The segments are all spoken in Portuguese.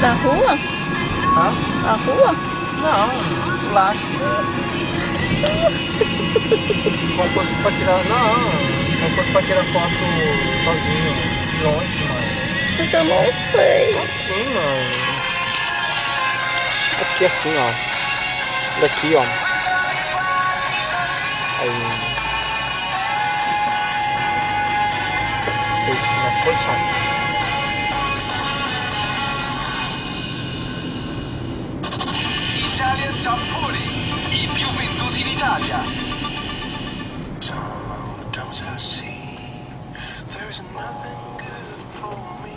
Na rua? Hã? Na rua? Não, lá. Como fosse pra tirar. Não, como fosse pra tirar foto sozinho, de longe, mano. Mas eu não sei. Assim, mano. Aqui assim, ó. Daqui, ó. Aí. Isso, nessa posição. Italian Top 40, i più venduti in Italia. Sometimes I see there's nothing good for me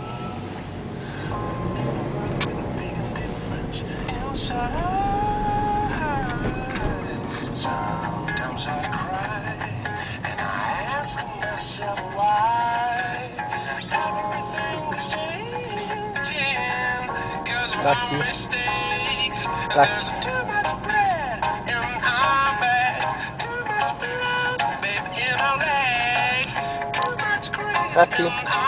in a world with a big difference inside. Sometimes I cry and I ask myself why everything is changing because of our mistakes. And there's too much bread in our bags, too much blood, babe, in our legs, too much greed in our